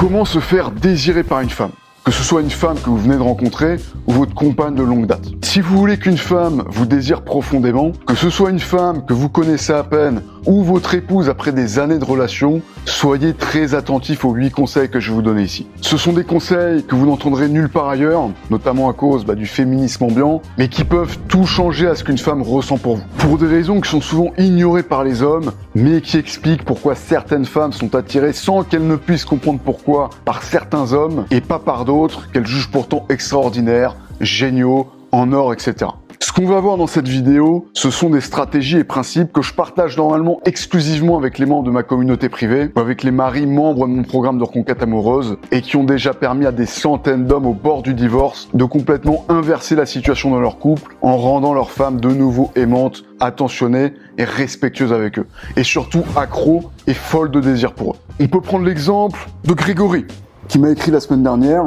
Comment se faire désirer par une femme ? Que ce soit une femme que vous venez de rencontrer ou votre compagne de longue date. Si vous voulez qu'une femme vous désire profondément, que ce soit une femme que vous connaissez à peine ou votre épouse après des années de relation, soyez très attentifs aux 8 conseils que je vais vous donner ici. Ce sont des conseils que vous n'entendrez nulle part ailleurs, notamment à cause du féminisme ambiant, mais qui peuvent tout changer à ce qu'une femme ressent pour vous. Pour des raisons qui sont souvent ignorées par les hommes, mais qui expliquent pourquoi certaines femmes sont attirées sans qu'elles ne puissent comprendre pourquoi par certains hommes et pas par d'autres qu'elles jugent pourtant extraordinaires, géniaux, en or, etc. Ce qu'on va voir dans cette vidéo, ce sont des stratégies et principes que je partage normalement exclusivement avec les membres de ma communauté privée, ou avec les maris membres de mon programme de reconquête amoureuse, et qui ont déjà permis à des centaines d'hommes au bord du divorce de complètement inverser la situation dans leur couple en rendant leur femme de nouveau aimante, attentionnée et respectueuse avec eux. Et surtout accro et folle de désir pour eux. On peut prendre l'exemple de Grégory, qui m'a écrit la semaine dernière.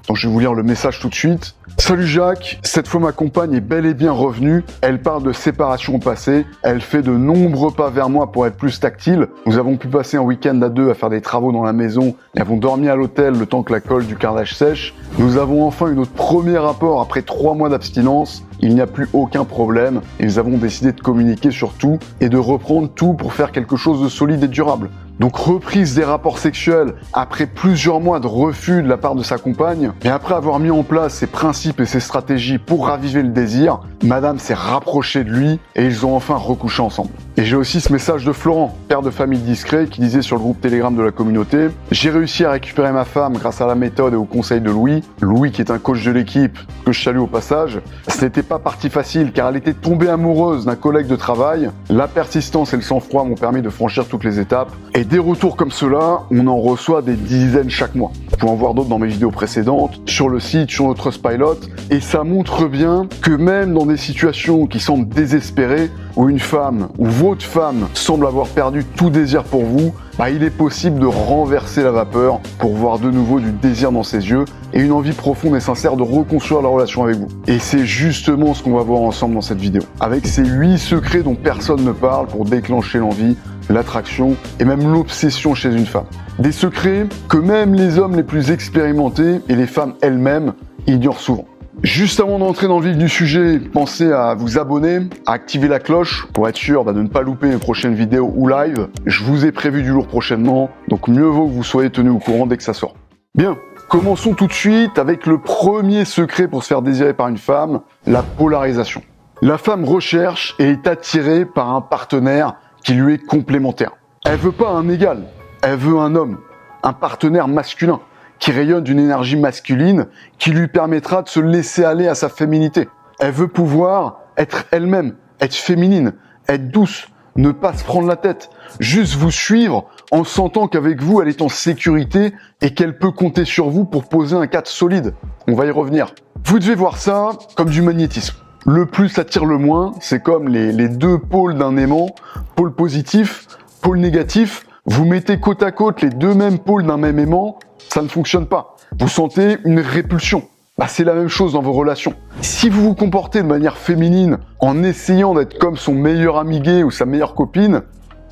Donc je vais vous lire le message tout de suite. Salut Jacques, cette fois ma compagne est bel et bien revenue. Elle parle de séparation au passé. Elle fait de nombreux pas vers moi pour être plus tactile. Nous avons pu passer un week-end à deux à faire des travaux dans la maison. Nous avons dormi à l'hôtel le temps que la colle du carrelage sèche. Nous avons enfin eu notre premier rapport après 3 mois d'abstinence. Il n'y a plus aucun problème et nous avons décidé de communiquer sur tout et de reprendre tout pour faire quelque chose de solide et durable. Donc reprise des rapports sexuels après plusieurs mois de refus de la part de sa compagne, mais après avoir mis en place ses principes et ses stratégies pour raviver le désir, madame s'est rapprochée de lui et ils ont enfin recouché ensemble. Et j'ai aussi ce message de Florent, père de famille discret, qui disait sur le groupe Telegram de la communauté « J'ai réussi à récupérer ma femme grâce à la méthode et au conseil de Louis. Louis qui est un coach de l'équipe, que je salue au passage. Ce n'était pas partie facile car elle était tombée amoureuse d'un collègue de travail. La persistance et le sang-froid m'ont permis de franchir toutes les étapes. Et des retours comme cela, on en reçoit des dizaines chaque mois. Vous pouvez en voir d'autres dans mes vidéos précédentes, sur le site, sur notre Trustpilot. Et ça montre bien que même dans des situations qui semblent désespérées, où une femme ou votre femme semble avoir perdu tout désir pour vous, il est possible de renverser la vapeur pour voir de nouveau du désir dans ses yeux et une envie profonde et sincère de reconstruire la relation avec vous. Et c'est justement ce qu'on va voir ensemble dans cette vidéo. Avec ces 8 secrets dont personne ne parle pour déclencher l'envie, l'attraction et même l'obsession chez une femme. Des secrets que même les hommes les plus expérimentés et les femmes elles-mêmes ignorent souvent. Juste avant d'entrer dans le vif du sujet, pensez à vous abonner, à activer la cloche pour être sûr de ne pas louper mes prochaines vidéos ou live. Je vous ai prévu du lourd prochainement, donc mieux vaut que vous soyez tenus au courant dès que ça sort. Bien, commençons tout de suite avec le premier secret pour se faire désirer par une femme, la polarisation. La femme recherche et est attirée par un partenaire qui lui est complémentaire. Elle veut pas un égal, elle veut un homme, un partenaire masculin, qui rayonne d'une énergie masculine qui lui permettra de se laisser aller à sa féminité. Elle veut pouvoir être elle-même, être féminine, être douce, ne pas se prendre la tête, juste vous suivre en sentant qu'avec vous, elle est en sécurité et qu'elle peut compter sur vous pour poser un cadre solide. On va y revenir. Vous devez voir ça comme du magnétisme. Le plus attire le moins, c'est comme les 2 pôles d'un aimant, pôle positif, pôle négatif. Vous mettez côte à côte les 2 mêmes pôles d'un même aimant, ça ne fonctionne pas. Vous sentez une répulsion. C'est la même chose dans vos relations. Si vous vous comportez de manière féminine en essayant d'être comme son meilleur ami gay ou sa meilleure copine,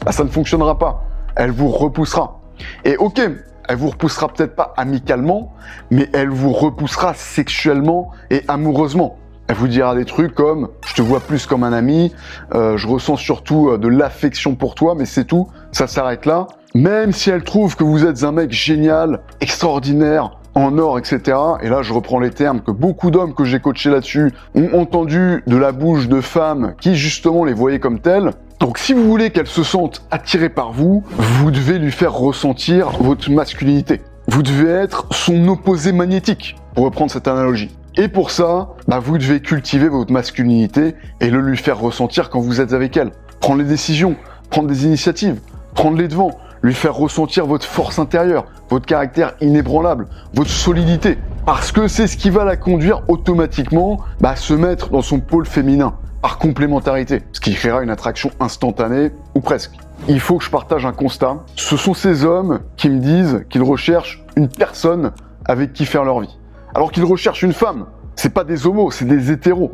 ça ne fonctionnera pas. Elle vous repoussera. Et ok, elle vous repoussera peut-être pas amicalement, mais elle vous repoussera sexuellement et amoureusement. Elle vous dira des trucs comme « je te vois plus comme un ami, je ressens surtout de l'affection pour toi, mais c'est tout, ça s'arrête là ». Même si elle trouve que vous êtes un mec génial, extraordinaire, en or, etc. Et là, je reprends les termes que beaucoup d'hommes que j'ai coachés là-dessus ont entendu de la bouche de femmes qui justement les voyaient comme telles. Donc si vous voulez qu'elle se sente attirée par vous, vous devez lui faire ressentir votre masculinité. Vous devez être son opposé magnétique, pour reprendre cette analogie. Et pour ça, vous devez cultiver votre masculinité et le lui faire ressentir quand vous êtes avec elle. Prendre les décisions, prendre des initiatives, prendre les devants, lui faire ressentir votre force intérieure, votre caractère inébranlable, votre solidité. Parce que c'est ce qui va la conduire automatiquement à se mettre dans son pôle féminin, par complémentarité, ce qui créera une attraction instantanée, ou presque. Il faut que je partage un constat. Ce sont ces hommes qui me disent qu'ils recherchent une personne avec qui faire leur vie. Alors qu'ils recherchent une femme. C'est pas des homos, c'est des hétéros.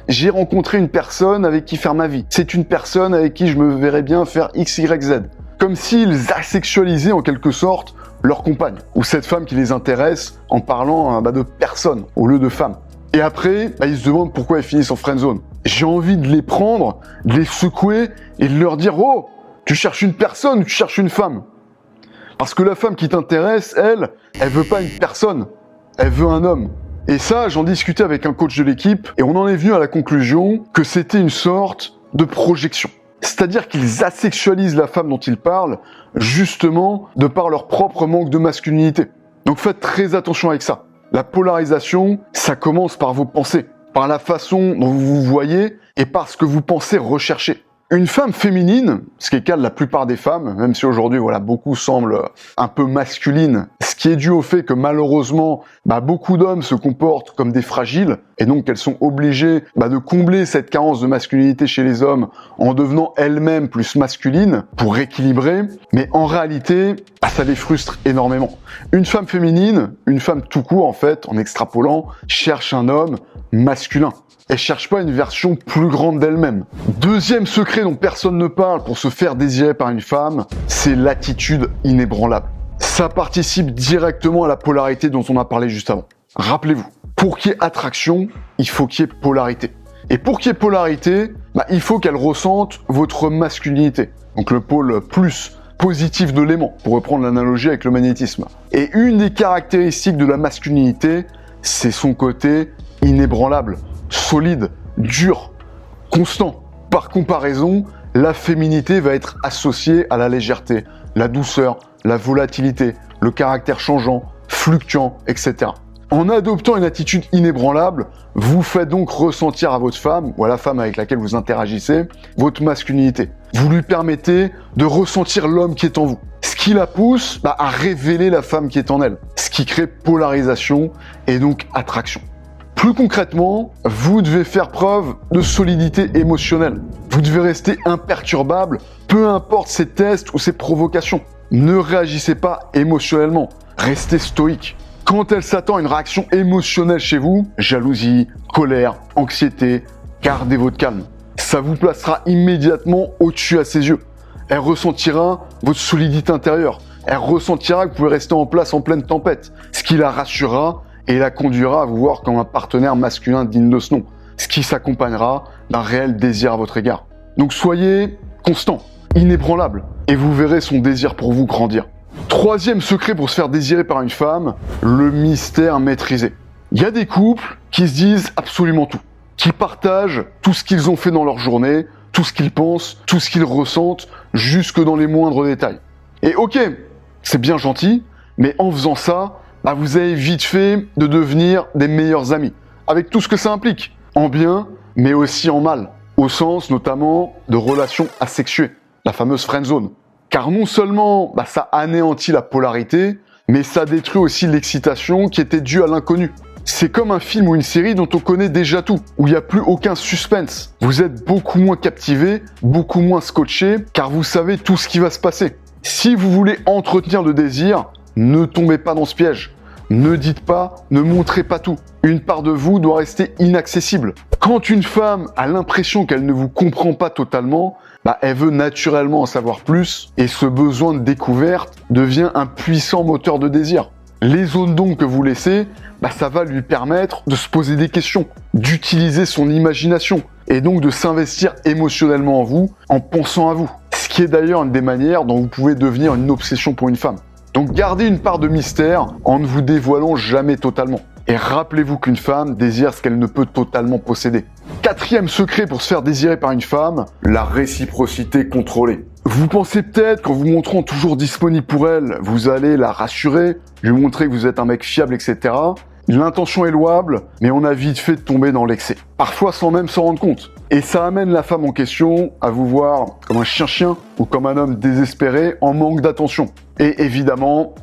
J'ai rencontré une personne avec qui faire ma vie. C'est une personne avec qui je me verrais bien faire X, Y, Z. Comme s'ils asexualisaient en quelque sorte leur compagne, ou cette femme qui les intéresse en parlant de personne au lieu de femme. Et après, ils se demandent pourquoi ils finissent en friendzone. J'ai envie de les prendre, de les secouer et de leur dire « Oh, tu cherches une personne ou tu cherches une femme ?» Parce que la femme qui t'intéresse, elle veut pas une personne, elle veut un homme. Et ça, j'en discutais avec un coach de l'équipe et on en est venu à la conclusion que c'était une sorte de projection. C'est-à-dire qu'ils asexualisent la femme dont ils parlent, justement, de par leur propre manque de masculinité. Donc faites très attention avec ça. La polarisation, ça commence par vos pensées, par la façon dont vous vous voyez et par ce que vous pensez rechercher. Une femme féminine, ce qui est le cas de la plupart des femmes, même si aujourd'hui beaucoup semblent un peu masculines, ce qui est dû au fait que malheureusement beaucoup d'hommes se comportent comme des fragiles et donc qu'elles sont obligées de combler cette carence de masculinité chez les hommes en devenant elles-mêmes plus masculines pour rééquilibrer, mais en réalité ça les frustre énormément. Une femme féminine, une femme tout court en fait, en extrapolant, cherche un homme masculin. Elle cherche pas une version plus grande d'elle-même. Deuxième secret dont personne ne parle pour se faire désirer par une femme, c'est l'attitude inébranlable. Ça participe directement à la polarité dont on a parlé juste avant. Rappelez-vous, pour qu'il y ait attraction, il faut qu'il y ait polarité. Et pour qu'il y ait polarité, il faut qu'elle ressente votre masculinité. Donc le pôle plus positif de l'aimant, pour reprendre l'analogie avec le magnétisme. Et une des caractéristiques de la masculinité, c'est son côté inébranlable, solide, dur, constant. Par comparaison, la féminité va être associée à la légèreté, la douceur, la volatilité, le caractère changeant, fluctuant, etc. En adoptant une attitude inébranlable, vous faites donc ressentir à votre femme, ou à la femme avec laquelle vous interagissez, votre masculinité. Vous lui permettez de ressentir l'homme qui est en vous. Ce qui la pousse à révéler la femme qui est en elle. Ce qui crée polarisation et donc attraction. Plus concrètement, vous devez faire preuve de solidité émotionnelle. Vous devez rester imperturbable, peu importe ces tests ou ces provocations. Ne réagissez pas émotionnellement, restez stoïque. Quand elle s'attend à une réaction émotionnelle chez vous, jalousie, colère, anxiété, gardez votre calme. Ça vous placera immédiatement au-dessus à ses yeux. Elle ressentira votre solidité intérieure. Elle ressentira que vous pouvez rester en place en pleine tempête, ce qui la rassurera et la conduira à vous voir comme un partenaire masculin digne de ce nom, ce qui s'accompagnera d'un réel désir à votre égard. Donc soyez constant, inébranlable, et vous verrez son désir pour vous grandir. Troisième secret pour se faire désirer par une femme, le mystère maîtrisé. Il y a des couples qui se disent absolument tout, qui partagent tout ce qu'ils ont fait dans leur journée, tout ce qu'ils pensent, tout ce qu'ils ressentent, jusque dans les moindres détails. Et ok, c'est bien gentil, mais en faisant ça, vous avez vite fait de devenir des meilleurs amis, avec tout ce que ça implique, en bien, mais aussi en mal, au sens notamment de relations asexuées, la fameuse friendzone. Car non seulement ça anéantit la polarité, mais ça détruit aussi l'excitation qui était due à l'inconnu. C'est comme un film ou une série dont on connaît déjà tout, où il n'y a plus aucun suspense. Vous êtes beaucoup moins captivé, beaucoup moins scotché, car vous savez tout ce qui va se passer. Si vous voulez entretenir le désir, ne tombez pas dans ce piège. Ne dites pas, ne montrez pas tout. Une part de vous doit rester inaccessible. Quand une femme a l'impression qu'elle ne vous comprend pas totalement, elle veut naturellement en savoir plus et ce besoin de découverte devient un puissant moteur de désir. Les zones d'ombre que vous laissez, ça va lui permettre de se poser des questions, d'utiliser son imagination et donc de s'investir émotionnellement en vous en pensant à vous. Ce qui est d'ailleurs une des manières dont vous pouvez devenir une obsession pour une femme. Donc gardez une part de mystère en ne vous dévoilant jamais totalement. Et rappelez-vous qu'une femme désire ce qu'elle ne peut totalement posséder. Quatrième secret pour se faire désirer par une femme, la réciprocité contrôlée. Vous pensez peut-être qu'en vous montrant toujours disponible pour elle, vous allez la rassurer, lui montrer que vous êtes un mec fiable, etc. L'intention est louable, mais on a vite fait de tomber dans l'excès. Parfois sans même s'en rendre compte. Et ça amène la femme en question à vous voir comme un chien-chien ou comme un homme désespéré en manque d'attention. Et évidemment,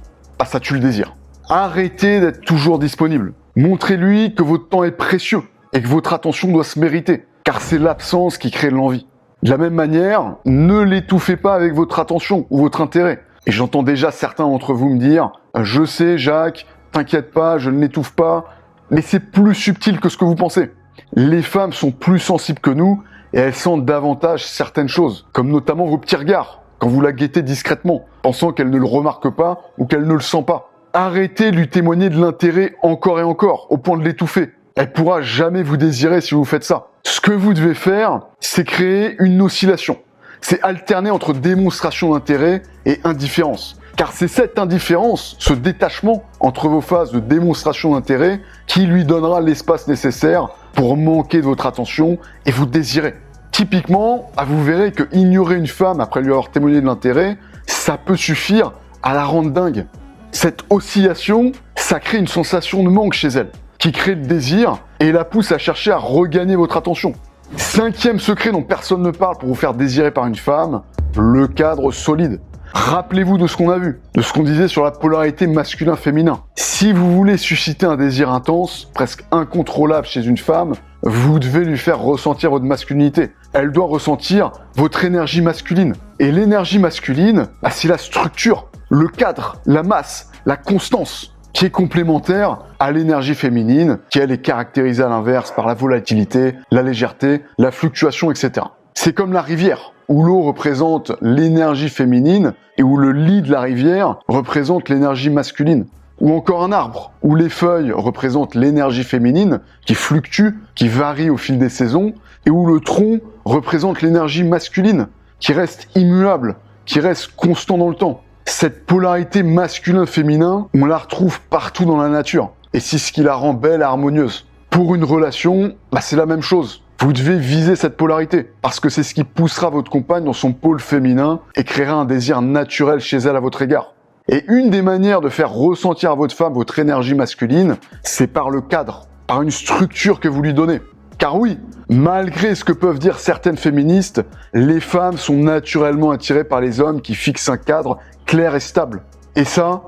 ça tue le désir. Arrêtez d'être toujours disponible. Montrez-lui que votre temps est précieux et que votre attention doit se mériter, car c'est l'absence qui crée l'envie. De la même manière, ne l'étouffez pas avec votre attention ou votre intérêt. Et j'entends déjà certains d'entre vous me dire « Je sais, Jacques, t'inquiète pas, je ne l'étouffe pas, mais c'est plus subtil que ce que vous pensez. » Les femmes sont plus sensibles que nous et elles sentent davantage certaines choses, comme notamment vos petits regards, quand vous la guettez discrètement, pensant qu'elle ne le remarque pas ou qu'elle ne le sent pas. Arrêtez de lui témoigner de l'intérêt encore et encore, au point de l'étouffer. Elle pourra jamais vous désirer si vous faites ça. Ce que vous devez faire, c'est créer une oscillation. C'est alterner entre démonstration d'intérêt et indifférence. Car c'est cette indifférence, ce détachement entre vos phases de démonstration d'intérêt qui lui donnera l'espace nécessaire pour manquer de votre attention et vous désirer. Typiquement, vous verrez que ignorer une femme après lui avoir témoigné de l'intérêt, ça peut suffire à la rendre dingue. Cette oscillation, ça crée une sensation de manque chez elle, qui crée le désir et la pousse à chercher à regagner votre attention. 5e secret dont personne ne parle pour vous faire désirer par une femme, le cadre solide. Rappelez-vous de ce qu'on a vu, de ce qu'on disait sur la polarité masculin-féminin. Si vous voulez susciter un désir intense, presque incontrôlable chez une femme, vous devez lui faire ressentir votre masculinité. Elle doit ressentir votre énergie masculine. Et l'énergie masculine, c'est la structure, le cadre, la masse, la constance, qui est complémentaire à l'énergie féminine, qui elle est caractérisée à l'inverse par la volatilité, la légèreté, la fluctuation, etc. C'est comme la rivière, où l'eau représente l'énergie féminine et où le lit de la rivière représente l'énergie masculine. Ou encore un arbre, où les feuilles représentent l'énergie féminine qui fluctue, qui varie au fil des saisons, et où le tronc représente l'énergie masculine qui reste immuable, qui reste constant dans le temps. Cette polarité masculin-féminin, on la retrouve partout dans la nature. Et c'est ce qui la rend belle et harmonieuse. Pour une relation, c'est la même chose. Vous devez viser cette polarité, parce que c'est ce qui poussera votre compagne dans son pôle féminin et créera un désir naturel chez elle à votre égard. Et une des manières de faire ressentir à votre femme votre énergie masculine, c'est par le cadre, par une structure que vous lui donnez. Car oui, malgré ce que peuvent dire certaines féministes, les femmes sont naturellement attirées par les hommes qui fixent un cadre clair et stable. Et ça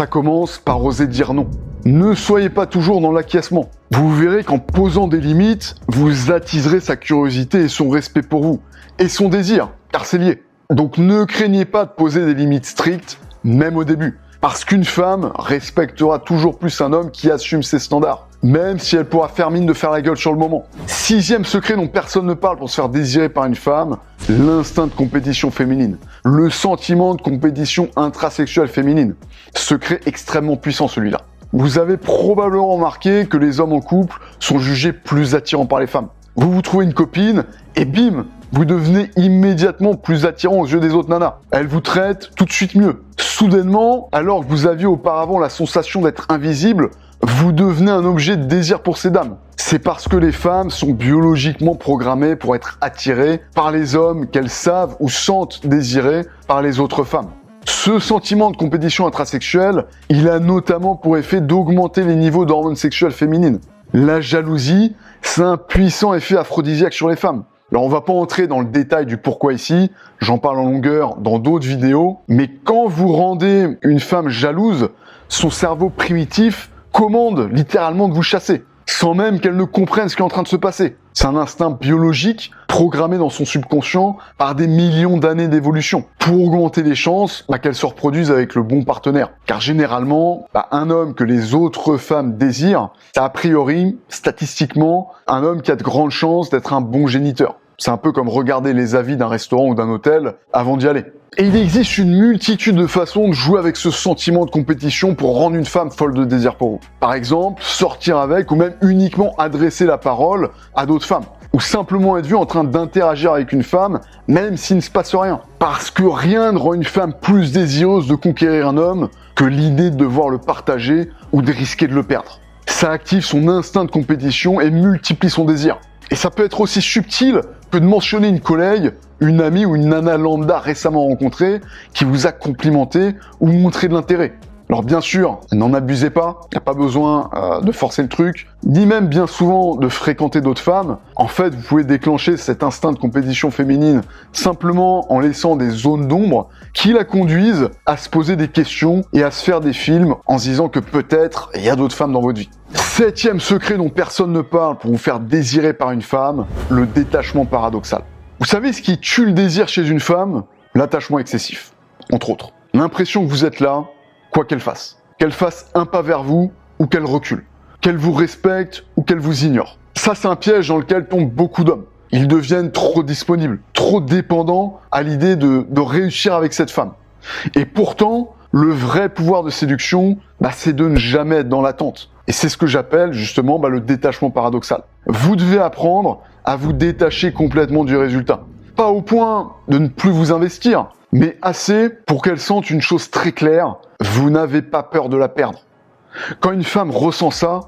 commence par oser dire non. Ne soyez pas toujours dans l'acquiescement. Vous verrez qu'en posant des limites, vous attiserez sa curiosité et son respect pour vous. Et son désir, car c'est lié. Donc ne craignez pas de poser des limites strictes, même au début. Parce qu'une femme respectera toujours plus un homme qui assume ses standards, même si elle pourra faire mine de faire la gueule sur le moment. 6e secret dont personne ne parle pour se faire désirer par une femme, l'instinct de compétition féminine. Le sentiment de compétition intrasexuelle féminine. Secret extrêmement puissant celui-là. Vous avez probablement remarqué que les hommes en couple sont jugés plus attirants par les femmes. Vous vous trouvez une copine et bim, vous devenez immédiatement plus attirant aux yeux des autres nanas. Elles vous traitent tout de suite mieux. Soudainement, alors que vous aviez auparavant la sensation d'être invisible, vous devenez un objet de désir pour ces dames. C'est parce que les femmes sont biologiquement programmées pour être attirées par les hommes qu'elles savent ou sentent désirer par les autres femmes. Ce sentiment de compétition intrasexuelle, il a notamment pour effet d'augmenter les niveaux d'hormones sexuelles féminines. La jalousie, c'est un puissant effet aphrodisiaque sur les femmes. Alors on va pas entrer dans le détail du pourquoi ici, j'en parle en longueur dans d'autres vidéos, mais quand vous rendez une femme jalouse, son cerveau primitif commande littéralement de vous chasser, sans même qu'elle ne comprenne ce qui est en train de se passer. C'est un instinct biologique programmé dans son subconscient par des millions d'années d'évolution pour augmenter les chances qu'elle se reproduise avec le bon partenaire. Car généralement, un homme que les autres femmes désirent, c'est a priori, statistiquement, un homme qui a de grandes chances d'être un bon géniteur. C'est un peu comme regarder les avis d'un restaurant ou d'un hôtel avant d'y aller. Et il existe une multitude de façons de jouer avec ce sentiment de compétition pour rendre une femme folle de désir pour vous. Par exemple, sortir avec ou même uniquement adresser la parole à d'autres femmes. Ou simplement être vu en train d'interagir avec une femme, même s'il ne se passe rien. Parce que rien ne rend une femme plus désireuse de conquérir un homme que l'idée de devoir le partager ou de risquer de le perdre. Ça active son instinct de compétition et multiplie son désir. Et ça peut être aussi subtil que de mentionner une collègue, une amie ou une nana lambda récemment rencontrée qui vous a complimenté ou montré de l'intérêt. Alors bien sûr, n'en abusez pas, il n'y a pas besoin de forcer le truc, ni même bien souvent de fréquenter d'autres femmes. En fait, vous pouvez déclencher cet instinct de compétition féminine simplement en laissant des zones d'ombre qui la conduisent à se poser des questions et à se faire des films en se disant que peut-être il y a d'autres femmes dans votre vie. 7e secret dont personne ne parle pour vous faire désirer par une femme, le détachement paradoxal. Vous savez ce qui tue le désir chez une femme? L'attachement excessif, entre autres. L'impression que vous êtes là, quoi qu'elle fasse un pas vers vous ou qu'elle recule, qu'elle vous respecte ou qu'elle vous ignore. Ça, c'est un piège dans lequel tombent beaucoup d'hommes. Ils deviennent trop disponibles, trop dépendants à l'idée de réussir avec cette femme. Et pourtant, le vrai pouvoir de séduction, c'est de ne jamais être dans l'attente. Et c'est ce que j'appelle justement le détachement paradoxal. Vous devez apprendre à vous détacher complètement du résultat. Pas au point de ne plus vous investir, mais assez pour qu'elle sente une chose très claire, vous n'avez pas peur de la perdre. Quand une femme ressent ça,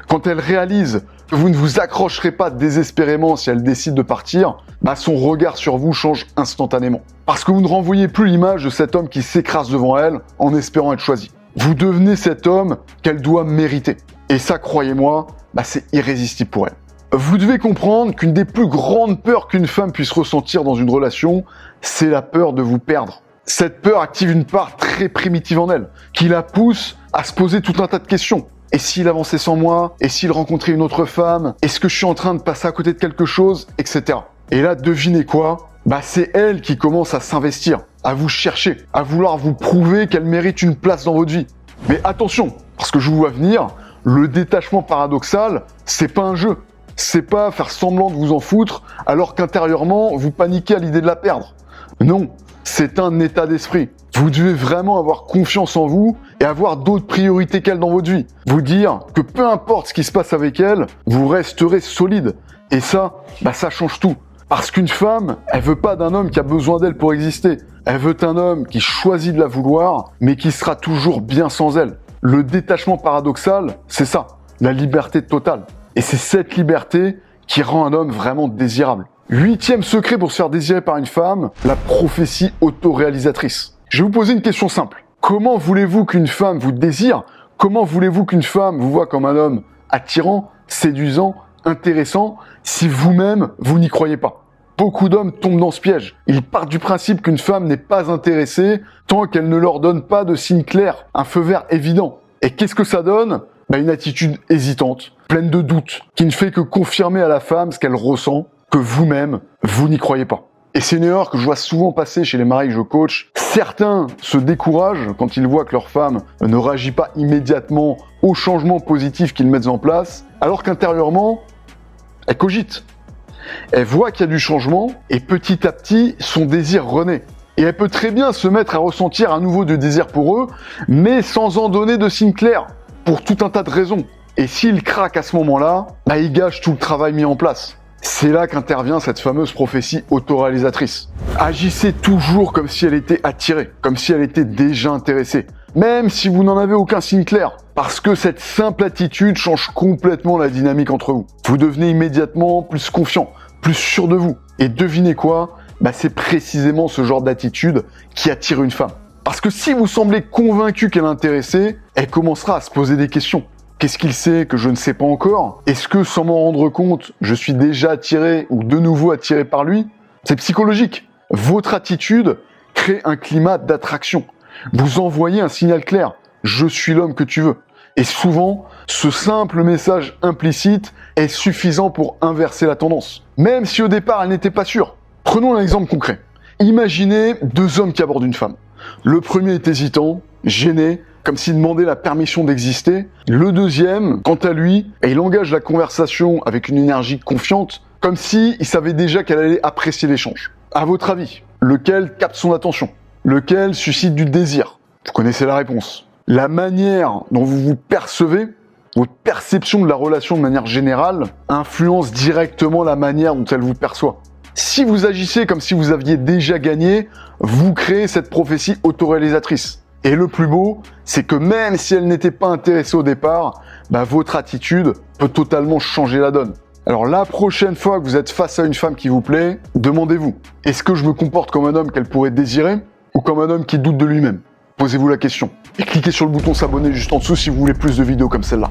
quand elle réalise que vous ne vous accrocherez pas désespérément si elle décide de partir, son regard sur vous change instantanément. Parce que vous ne renvoyez plus l'image de cet homme qui s'écrase devant elle en espérant être choisi. Vous devenez cet homme qu'elle doit mériter. Et ça, croyez-moi, c'est irrésistible pour elle. Vous devez comprendre qu'une des plus grandes peurs qu'une femme puisse ressentir dans une relation, c'est la peur de vous perdre. Cette peur active une part très primitive en elle, qui la pousse à se poser tout un tas de questions. Et s'il avançait sans moi? Et s'il rencontrait une autre femme? Est-ce que je suis en train de passer à côté de quelque chose? Etc. Et là, devinez quoi? C'est elle qui commence à s'investir, à vous chercher, à vouloir vous prouver qu'elle mérite une place dans votre vie. Mais attention, parce que je vous vois venir, le détachement paradoxal, c'est pas un jeu. C'est pas faire semblant de vous en foutre alors qu'intérieurement, vous paniquez à l'idée de la perdre. Non, c'est un état d'esprit. Vous devez vraiment avoir confiance en vous et avoir d'autres priorités qu'elle dans votre vie. Vous dire que peu importe ce qui se passe avec elle, vous resterez solide. Et ça, ça change tout. Parce qu'une femme, elle veut pas d'un homme qui a besoin d'elle pour exister. Elle veut un homme qui choisit de la vouloir, mais qui sera toujours bien sans elle. Le détachement paradoxal, c'est ça, la liberté totale. Et c'est cette liberté qui rend un homme vraiment désirable. 8e secret pour se faire désirer par une femme, la prophétie autoréalisatrice. Je vais vous poser une question simple. Comment voulez-vous qu'une femme vous désire? Comment voulez-vous qu'une femme vous voit comme un homme attirant, séduisant, intéressant, si vous-même, vous n'y croyez pas? Beaucoup d'hommes tombent dans ce piège. Ils partent du principe qu'une femme n'est pas intéressée tant qu'elle ne leur donne pas de signe clair, un feu vert évident. Et qu'est-ce que ça donne? Une attitude hésitante, pleine de doutes, qui ne fait que confirmer à la femme ce qu'elle ressent, que vous-même, vous n'y croyez pas. Et c'est une erreur que je vois souvent passer chez les maris que je coach. Certains se découragent quand ils voient que leur femme ne réagit pas immédiatement aux changements positifs qu'ils mettent en place, alors qu'intérieurement, elle cogite. Elle voit qu'il y a du changement et petit à petit, son désir renaît. Et elle peut très bien se mettre à ressentir à nouveau du désir pour eux, mais sans en donner de signe clair, pour tout un tas de raisons. Et s'il craque à ce moment-là, il gâche tout le travail mis en place. C'est là qu'intervient cette fameuse prophétie autoréalisatrice. Agissez toujours comme si elle était attirée, comme si elle était déjà intéressée, même si vous n'en avez aucun signe clair, parce que cette simple attitude change complètement la dynamique entre vous. Vous devenez immédiatement plus confiant, plus sûr de vous. Et devinez quoi? C'est précisément ce genre d'attitude qui attire une femme. Parce que si vous semblez convaincu qu'elle est intéressée, elle commencera à se poser des questions. Qu'est-ce qu'il sait que je ne sais pas encore? Est-ce que sans m'en rendre compte, je suis déjà attiré ou de nouveau attiré par lui? C'est psychologique. Votre attitude crée un climat d'attraction. Vous envoyez un signal clair. Je suis l'homme que tu veux. Et souvent, ce simple message implicite est suffisant pour inverser la tendance. Même si au départ, elle n'était pas sûre. Prenons un exemple concret. Imaginez 2 hommes qui abordent une femme. Le premier est hésitant, gêné, comme s'il demandait la permission d'exister. Le deuxième, quant à lui, il engage la conversation avec une énergie confiante, comme s'il savait déjà qu'elle allait apprécier l'échange. À votre avis, lequel capte son attention? Lequel suscite du désir? Vous connaissez la réponse. La manière dont vous vous percevez, votre perception de la relation de manière générale, influence directement la manière dont elle vous perçoit. Si vous agissez comme si vous aviez déjà gagné, vous créez cette prophétie autoréalisatrice. Et le plus beau, c'est que même si elle n'était pas intéressée au départ, votre attitude peut totalement changer la donne. Alors la prochaine fois que vous êtes face à une femme qui vous plaît, demandez-vous, est-ce que je me comporte comme un homme qu'elle pourrait désirer ou comme un homme qui doute de lui-même? Posez-vous la question. Et cliquez sur le bouton s'abonner juste en dessous si vous voulez plus de vidéos comme celle-là.